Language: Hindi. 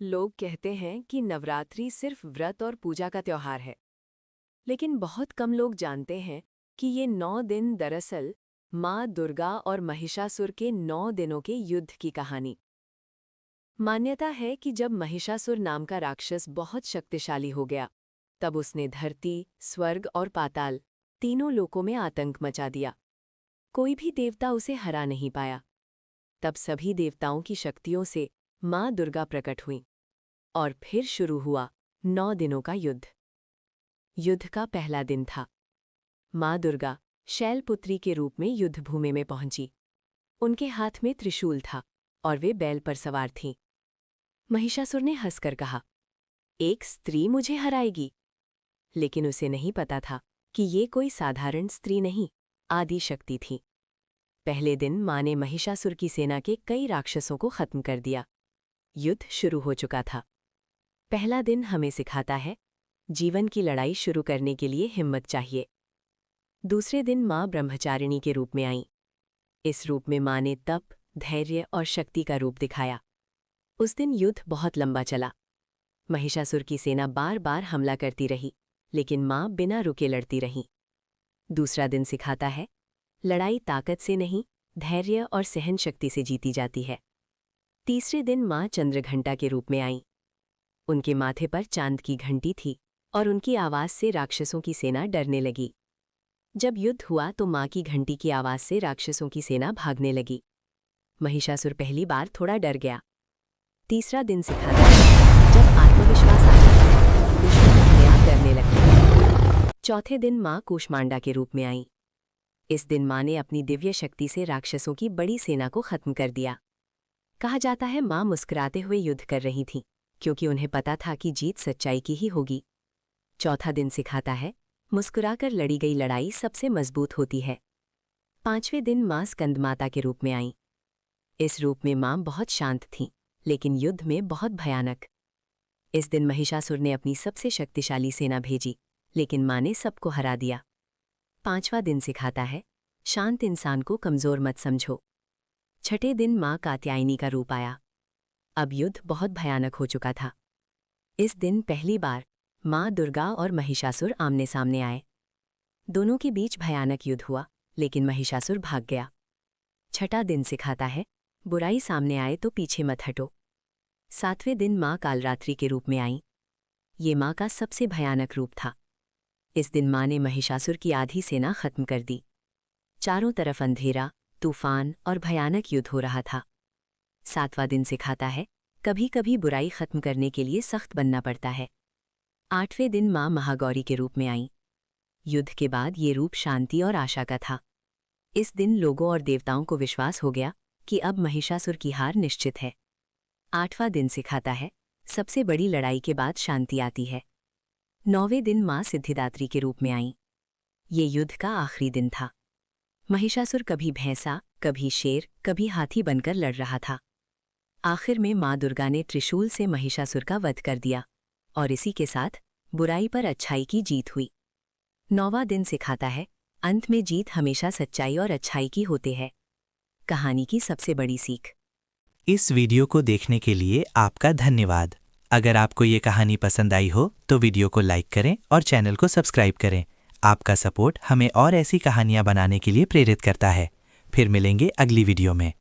लोग कहते हैं कि नवरात्रि सिर्फ व्रत और पूजा का त्योहार है, लेकिन बहुत कम लोग जानते हैं कि ये 9 दिन दरअसल माँ दुर्गा और महिषासुर के 9 दिनों के युद्ध की कहानी। मान्यता है कि जब महिषासुर नाम का राक्षस बहुत शक्तिशाली हो गया, तब उसने धरती, स्वर्ग और पाताल तीनों लोकों में आतंक मचा दिया। कोई भी देवता उसे हरा नहीं पाया। तब सभी देवताओं की शक्तियों से माँ दुर्गा प्रकट हुईं और फिर शुरू हुआ 9 दिनों का युद्ध। युद्ध का पहला दिन था। माँ दुर्गा शैलपुत्री के रूप में युद्धभूमि में पहुंची। उनके हाथ में त्रिशूल था और वे बैल पर सवार थीं। महिषासुर ने हंसकर कहा, एक स्त्री मुझे हराएगी। लेकिन उसे नहीं पता था कि ये कोई साधारण स्त्री नहीं, आदि शक्ति थी। पहले दिन माँ ने महिषासुर की सेना के कई राक्षसों को खत्म कर दिया। युद्ध शुरू हो चुका था। पहला दिन हमें सिखाता है, जीवन की लड़ाई शुरू करने के लिए हिम्मत चाहिए। दूसरे दिन माँ ब्रह्मचारिणी के रूप में आईं। इस रूप में माँ ने तप, धैर्य और शक्ति का रूप दिखाया। उस दिन युद्ध बहुत लंबा चला। महिषासुर की सेना बार बार हमला करती रही, लेकिन माँ बिना रुके लड़ती रहीं। दूसरा दिन सिखाता है, लड़ाई ताकत से नहीं, धैर्य और सहन शक्ति से जीती जाती है। तीसरे दिन माँ चंद्रघंटा के रूप में आईं। उनके माथे पर चांद की घंटी थी और उनकी आवाज़ से राक्षसों की सेना डरने लगी। जब युद्ध हुआ तो माँ की घंटी की आवाज़ से राक्षसों की सेना भागने लगी। महिषासुर पहली बार थोड़ा डर गया। तीसरा दिन सिखाता है, जब आत्मविश्वास आ जाता है, दुश्मन अपने आप डरने लगते हैं। चौथे दिन माँ कूष्मांडा के रूप में आईं। इस दिन माँ ने अपनी दिव्य शक्ति से राक्षसों की बड़ी सेना को खत्म कर दिया। कहा जाता है माँ मुस्कुराते हुए युद्ध कर रही थीं, क्योंकि उन्हें पता था कि जीत सच्चाई की ही होगी। चौथा दिन सिखाता है, मुस्कुराकर लड़ी गई लड़ाई सबसे मजबूत होती है। पांचवें दिन माँ स्कंदमाता के रूप में आईं। इस रूप में माँ बहुत शांत थीं, लेकिन युद्ध में बहुत भयानक। इस दिन महिषासुर ने अपनी सबसे शक्तिशाली सेना भेजी, लेकिन माँ ने सबको हरा दिया। पांचवा दिन सिखाता है, शांत इंसान को कमजोर मत समझो। छठे दिन माँ कात्यायनी का रूप आया। अब युद्ध बहुत भयानक हो चुका था। इस दिन पहली बार माँ दुर्गा और महिषासुर आमने सामने आए। दोनों के बीच भयानक युद्ध हुआ, लेकिन महिषासुर भाग गया। छठा दिन सिखाता है, बुराई सामने आए तो पीछे मत हटो। सातवें दिन माँ कालरात्रि के रूप में आईं। ये माँ का सबसे भयानक रूप था। इस दिन माँ ने महिषासुर की आधी सेना खत्म कर दी। चारों तरफ अंधेरा, तूफान और भयानक युद्ध हो रहा था। सातवां दिन सिखाता है, कभी कभी बुराई खत्म करने के लिए सख्त बनना पड़ता है। आठवें दिन माँ महागौरी के रूप में आईं। युद्ध के बाद ये रूप शांति और आशा का था। इस दिन लोगों और देवताओं को विश्वास हो गया कि अब महिषासुर की हार निश्चित है। आठवां दिन सिखाता है, सबसे बड़ी लड़ाई के बाद शांति आती है। नौवें दिन माँ सिद्धिदात्री के रूप में आईं। ये युद्ध का आखिरी दिन था। महिषासुर कभी भैंसा, कभी शेर, कभी हाथी बनकर लड़ रहा था। आखिर में माँ दुर्गा ने त्रिशूल से महिषासुर का वध कर दिया और इसी के साथ बुराई पर अच्छाई की जीत हुई। 9वां दिन सिखाता है, अंत में जीत हमेशा सच्चाई और अच्छाई की होते है। कहानी की सबसे बड़ी सीख। इस वीडियो को देखने के लिए आपका धन्यवाद। अगर आपको ये कहानी पसंद आई हो तो वीडियो को लाइक करें और चैनल को सब्सक्राइब करें। आपका सपोर्ट हमें और ऐसी कहानियाँ बनाने के लिए प्रेरित करता है। फिर मिलेंगे अगली वीडियो में।